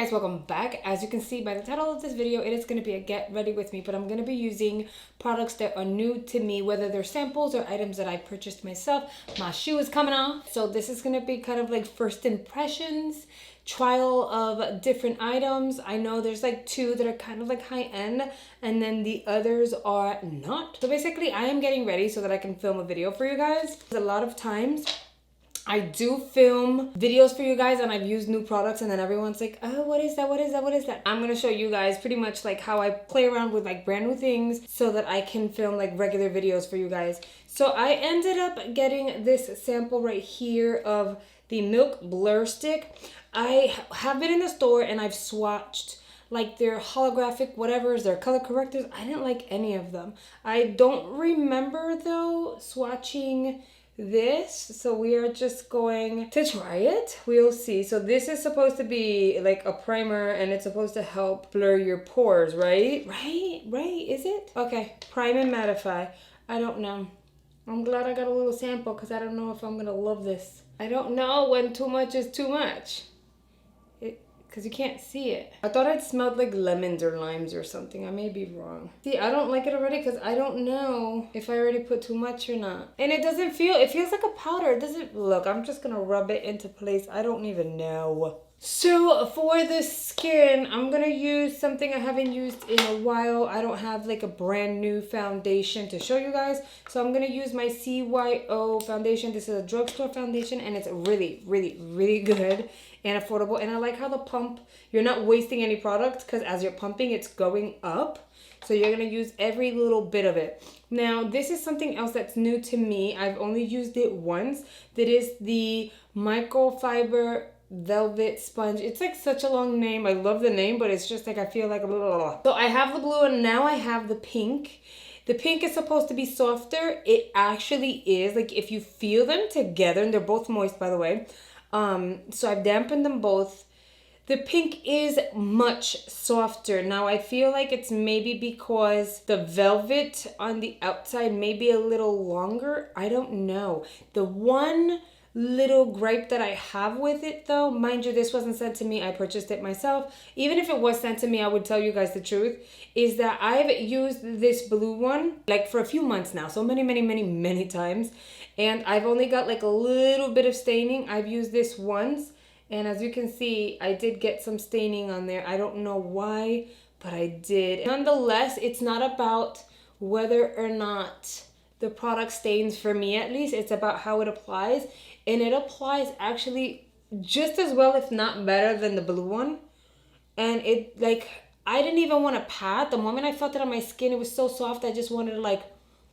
guys, welcome back. As you can see by the title of this video, it is going to be a get ready with me, but I'm going to be using products that are new to me, whether they're samples or items that I purchased myself. My shoe is coming off, so this is going to be kind of like first impressions, trial of different items. I know there's like two that are kind of like high end, and then the others are not. So basically I am getting ready so that I can film a video for you guys. A lot of times I do film videos for you guys and I've used new products and then everyone's like, oh, what is that? What is that? What is that? I'm gonna show you guys pretty much like how I play around with like brand new things so that I can film like regular videos for you guys. So I ended up getting this sample right here of the Milk Blur Stick. I have been in the store and I've swatched like their holographic whatever's, their color correctors. I didn't like any of them. I don't remember though swatching this, so we are just going to try it. We'll see. So this is supposed to be like a primer and it's supposed to help blur your pores, right? Right, is it? Okay, prime and mattify. I don't know. I'm glad I got a little sample because I don't know if I'm gonna love this. I don't know when too much is too much. Because you can't see it. I thought it smelled like lemons or limes or something. I may be wrong. See, I don't like it already because I don't know if I already put too much or not. And it doesn't feel, it feels like a powder. It doesn't, look, I'm just gonna rub it into place. I don't even know. So for the skin, I'm gonna use something I haven't used in a while. I don't have like a brand new foundation to show you guys. So I'm gonna use my CYO foundation. This is a drugstore foundation and it's really good and affordable. And I like how the pump, you're not wasting any product because as you're pumping, it's going up. So you're gonna use every little bit of it. Now, this is something else that's new to me. I've only used it once. That is the microfiber velvet sponge. It's like such a long name. I love the name, but it's just like I feel like blah, blah, blah. So I have the blue and now I have the pink. The pink is supposed to be softer. It actually is. Like if you feel them together, and they're both moist by the way. So I've dampened them both. The pink is much softer. Now I feel like it's maybe because the velvet on the outside may be a little longer. I don't know. The one little gripe that I have with it though, mind you, this wasn't sent to me, I purchased it myself. Even if it was sent to me, I would tell you guys the truth, is that I've used this blue one like for a few months now, so many times, and I've only got like a little bit of staining. I've used this once and as you can see, I did get some staining on there. I don't know why, but I did. Nonetheless, it's not about whether or not the product stains, for me at least. It's about how it applies, and it applies actually just as well, if not better than the blue one. And it, like, I didn't even want to pat. The moment I felt it on my skin, it was so soft, I just wanted to like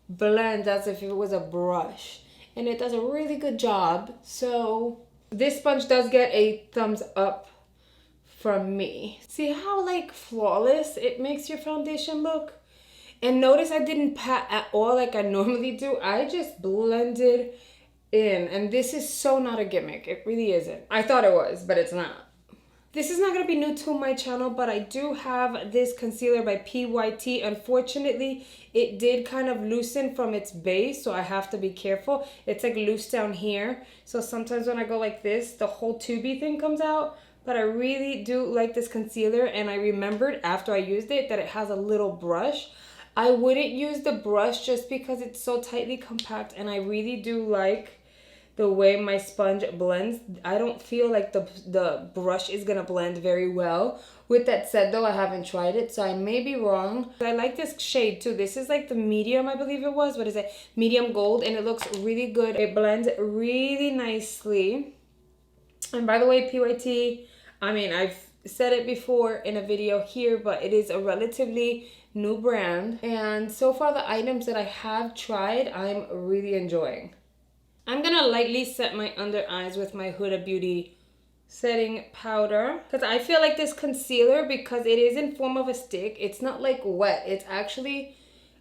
blend as if it was a brush, and it does a really good job. So this sponge does get a thumbs up from me. See how like flawless it makes your foundation look? And notice I didn't pat at all like I normally do. I just blended in. And this is so not a gimmick. It really isn't. I thought it was, but it's not. This is not going to be new to my channel, but I do have this concealer by PYT. Unfortunately, it did kind of loosen from its base, so I have to be careful. It's like loose down here. So sometimes when I go like this, the whole tubey thing comes out. But I really do like this concealer, and I remembered after I used it that it has a little brush. I wouldn't use the brush just because it's so tightly compact, and I really do like the way my sponge blends. I don't feel like the brush is gonna blend very well. With that said though, I haven't tried it, so I may be wrong. I like this shade too. This is like the medium, I believe it was. What is it? Medium gold, and it looks really good. It blends really nicely. And by the way, PYT, I mean, I've said it before in a video here, but it is a relatively new brand, and so far the items that I have tried, I'm really enjoying. I'm gonna lightly set my under eyes with my Huda Beauty setting powder, because I feel like this concealer, because it is in form of a stick, it's not like wet, it's actually,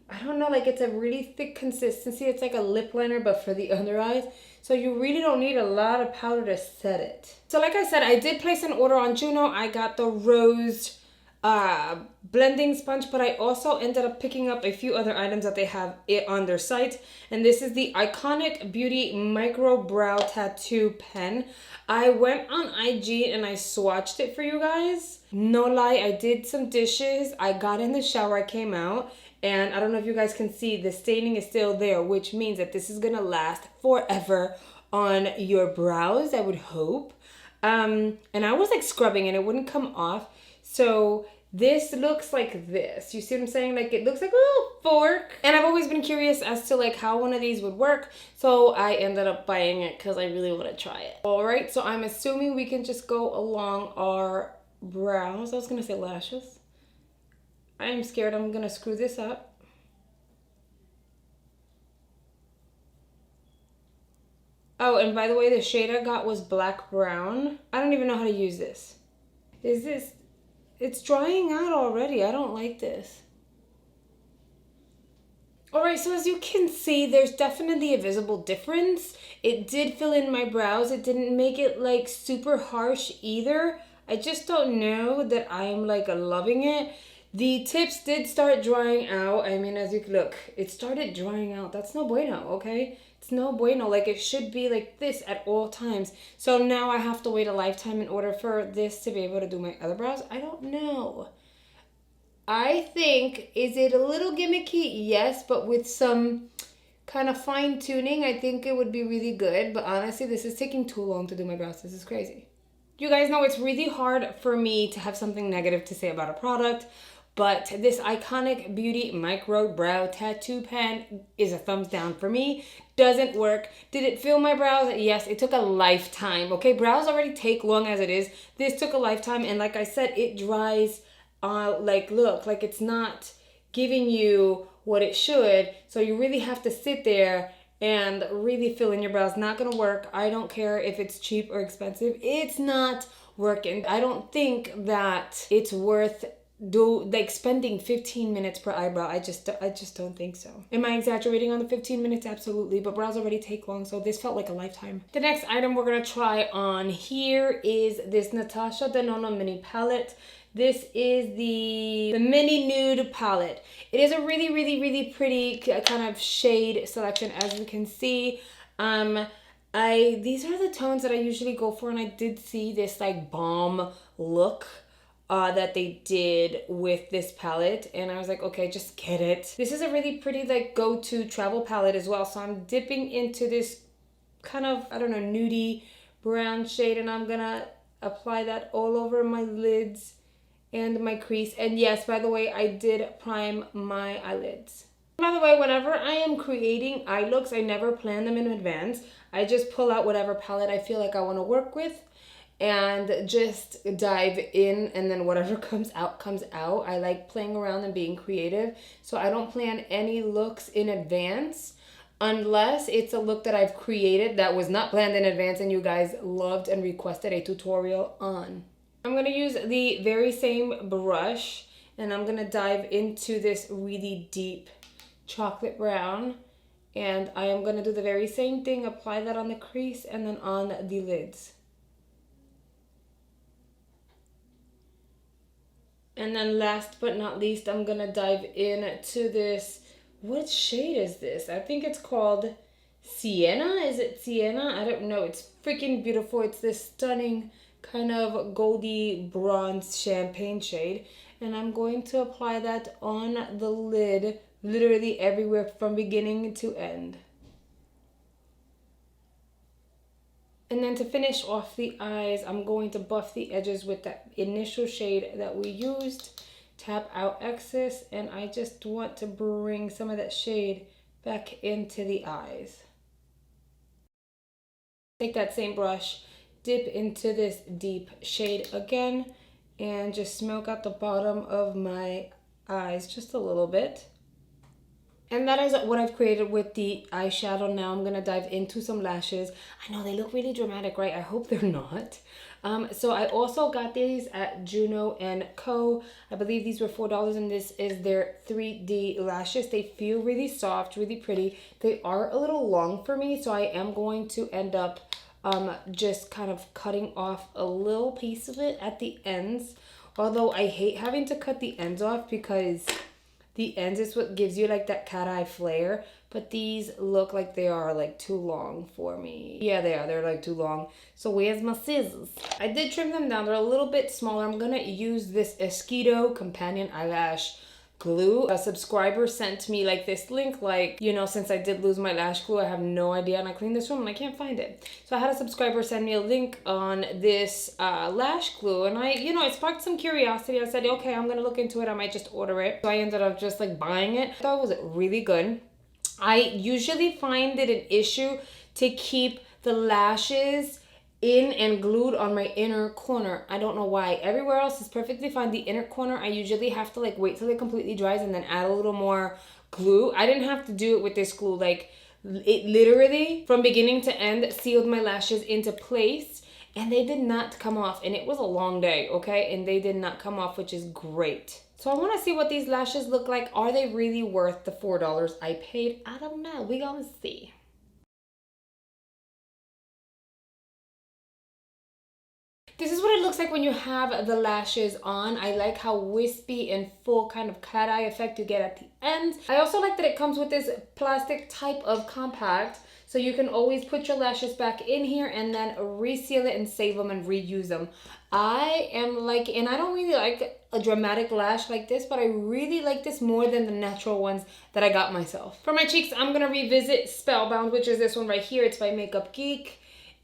I don't know, like it's a really thick consistency. It's like a lip liner but for the under eyes, so you really don't need a lot of powder to set it. So like I said, I did place an order on Juno. I got the rose blending sponge, but I also ended up picking up a few other items that they have it on their site. And this is the Iconic Beauty Micro Brow Tattoo Pen. I went on IG and I swatched it for you guys. No lie, I did some dishes. I got in the shower, I came out, and I don't know if you guys can see, the staining is still there, which means that this is gonna last forever on your brows, I would hope. And I was like scrubbing and it wouldn't come off. So this looks like this. You see what I'm saying? Like it looks like a little fork. And I've always been curious as to like how one of these would work. So I ended up buying it because I really want to try it. All right, so I'm assuming we can just go along our brows. I was gonna say lashes. I'm scared I'm gonna screw this up. Oh, and by the way, the shade I got was black brown. I don't even know how to use this. Is this... It's drying out already. I don't like this. All right, so as you can see, there's definitely a visible difference. It did fill in my brows. It didn't make it like super harsh either. I just don't know that I'm like loving it. The tips did start drying out. I mean, as you can look, it started drying out. That's no bueno, okay? It's no bueno. Like it should be like this at all times. So now I have to wait a lifetime in order for this to be able to do my other brows. I don't know. I think, is it a little gimmicky? Yes, but with some kind of fine tuning, I think it would be really good. But honestly, this is taking too long to do my brows. This is crazy. You guys know it's really hard for me to have something negative to say about a product. But this Iconic Beauty Micro Brow Tattoo Pen is a thumbs down for me. Doesn't work. Did it fill my brows? Yes, it took a lifetime. Okay, brows already take long as it is. This took a lifetime, and like I said, it dries, like look, like it's not giving you what it should. So you really have to sit there and really fill in your brows. Not gonna work. I don't care if it's cheap or expensive. It's not working. I don't think that it's worth spending 15 minutes per eyebrow. I just don't think so. Am I exaggerating on the 15 minutes? Absolutely, but brows already take long, so this felt like a lifetime. The next item we're gonna try on here is this Natasha Denona mini palette. This is the mini nude palette. It is a really, really, really pretty kind of shade selection, as you can see. These are the tones that I usually go for, and I did see this like bomb look that they did with this palette, and I was like, okay, just get it. This is a really pretty like go-to travel palette as well, so I'm dipping into this kind of, I don't know, nudie brown shade, and I'm gonna apply that all over my lids and my crease. And yes, by the way, I did prime my eyelids. By the way, whenever I am creating eye looks, I never plan them in advance. I just pull out whatever palette I feel like I want to work with and just dive in, and then whatever comes out, comes out. I like playing around and being creative, so I don't plan any looks in advance unless it's a look that I've created that was not planned in advance and you guys loved and requested a tutorial on. I'm gonna use the very same brush, and I'm gonna dive into this really deep chocolate brown, and I am gonna do the very same thing, apply that on the crease and then on the lids. And then last but not least, I'm gonna dive into this, what shade is this? I think it's called Sienna. Is it Sienna? I don't know. It's freaking beautiful. It's this stunning kind of goldy bronze champagne shade. And I'm going to apply that on the lid, literally everywhere from beginning to end. And then to finish off the eyes, I'm going to buff the edges with that initial shade that we used, tap out excess, and I just want to bring some of that shade back into the eyes. Take that same brush, dip into this deep shade again, and just smoke out the bottom of my eyes just a little bit. And that is what I've created with the eyeshadow. Now I'm going to dive into some lashes. I know they look really dramatic, right? I hope they're not. So I also got these at Juno Co. I believe these were $4, and this is their 3D lashes. They feel really soft, really pretty. They are a little long for me, so I am going to end up just kind of cutting off a little piece of it at the ends. Although I hate having to cut the ends off because the ends is what gives you like that cat eye flare. But these look like they are like too long for me. Yeah, they are. They're like too long. So where's my scissors? I did trim them down. They're a little bit smaller. I'm gonna use this Esquito Companion Eyelash glue. A subscriber sent me like this link, like, you know, since I did lose my lash glue, I have no idea, and I cleaned this room and I can't find it. So I had a subscriber send me a link on this lash glue, and I, you know, it sparked some curiosity. I said, okay, I'm gonna look into it. I might just order it. So I ended up just like buying it. I thought it was really good. I usually find it an issue to keep the lashes in and glued on my inner corner. I don't know why. Everywhere else is perfectly fine. The inner corner, I usually have to like wait till it completely dries and then add a little more glue. I didn't have to do it with this glue. Like, it literally from beginning to end sealed my lashes into place, and they did not come off. And it was a long day, okay? And they did not come off, which is great. So I want to see what these lashes look like. Are they really worth the $4 I paid? I don't know. We gonna see. This is what it looks like when you have the lashes on. I like how wispy and full kind of cat eye effect you get at the end. I also like that it comes with this plastic type of compact, so you can always put your lashes back in here and then reseal it and save them and reuse them. I am like, and I don't really like a dramatic lash like this, but I really like this more than the natural ones that I got myself. For my cheeks, I'm gonna revisit Spellbound, which is this one right here. It's by Makeup Geek,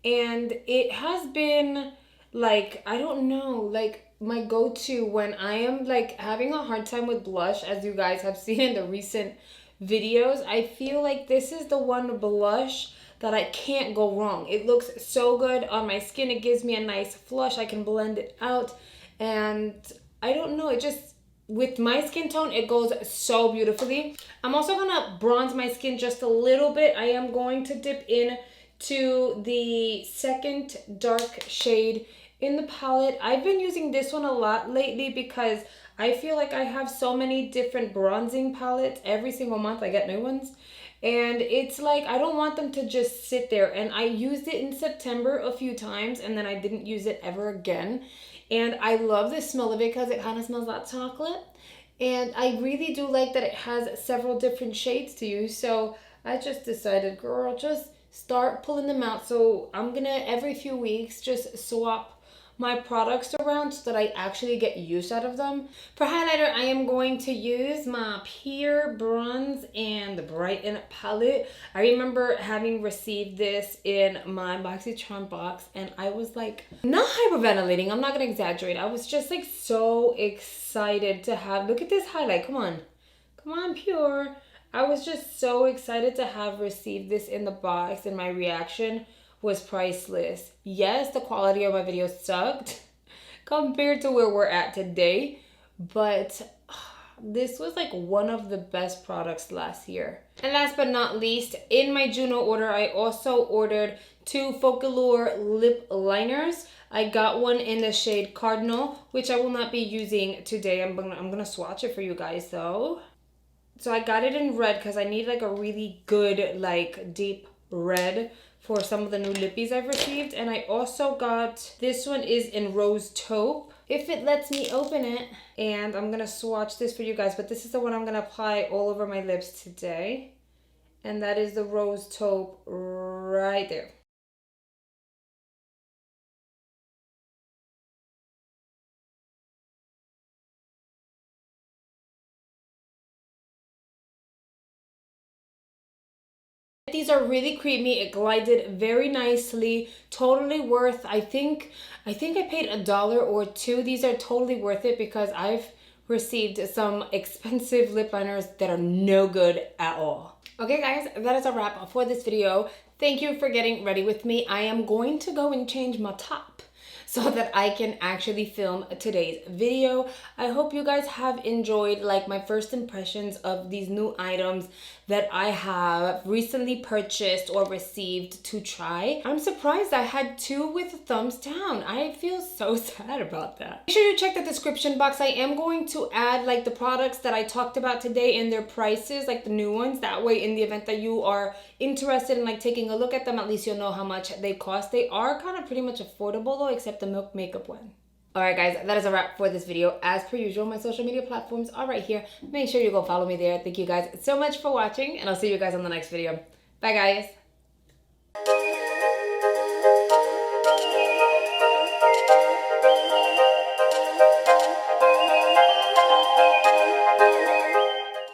and it has been like, I don't know, like my go-to when I am like having a hard time with blush, as you guys have seen in the recent videos. I feel like this is the one blush that I can't go wrong. It looks so good on my skin. It gives me a nice flush. I can blend it out, and I don't know, it just, with my skin tone, it goes so beautifully. I'm also gonna bronze my skin just a little bit. I am going to dip in to the second dark shade in the palette. I've been using this one a lot lately because I feel like I have so many different bronzing palettes. Every single month I get new ones, and it's like I don't want them to just sit there. And I used it in September a few times, and then I didn't use it ever again. And I love the smell of it because it kind of smells like chocolate, and I really do like that it has several different shades to use. So I just decided, girl, just start pulling them out. So I'm gonna every few weeks just swap my products around so that I actually get use out of them. For highlighter, I am going to use my Pure Bronze and Brighten palette. I remember having received this in my BoxyCharm box, and I was like, not hyperventilating, I'm not gonna exaggerate. I was just like so excited to have, look at this highlight, come on Pure. I was just so excited to have received this in the box, and my reaction was priceless. Yes, the quality of my videos sucked compared to where we're at today, but this was like one of the best products last year. And last but not least, in my Juno order, I also ordered 2 Focallure lip liners. I got one in the shade Cardinal, which I will not be using today. I'm gonna swatch it for you guys though. So I got it in red because I need like a really good, like deep red for some of the new lippies I've received. And I also got, this one is in Rose Taupe, if it lets me open it. And I'm gonna swatch this for you guys, but this is the one I'm gonna apply all over my lips today. And that is the Rose Taupe right there. These are really creamy. It glided very nicely. Totally worth, I think I paid $1 or $2. These are totally worth it because I've received some expensive lip liners that are no good at all. Okay guys, that is a wrap for this video. Thank you for getting ready with me. I am going to go and change my top so that I can actually film today's video. I hope you guys have enjoyed like my first impressions of these new items that I have recently purchased or received to try. I'm surprised I had 2 with thumbs down. I feel so sad about that. Make sure you check the description box. I am going to add like the products that I talked about today and their prices, like the new ones. That way, in the event that you are interested in like taking a look at them, at least you'll know how much they cost. They are kind of pretty much affordable though, except the Milk Makeup one. Alright guys, that is a wrap for this video. As per usual, my social media platforms are right here. Make sure you go follow me there. Thank you guys so much for watching, and I'll see you guys on the next video. Bye guys.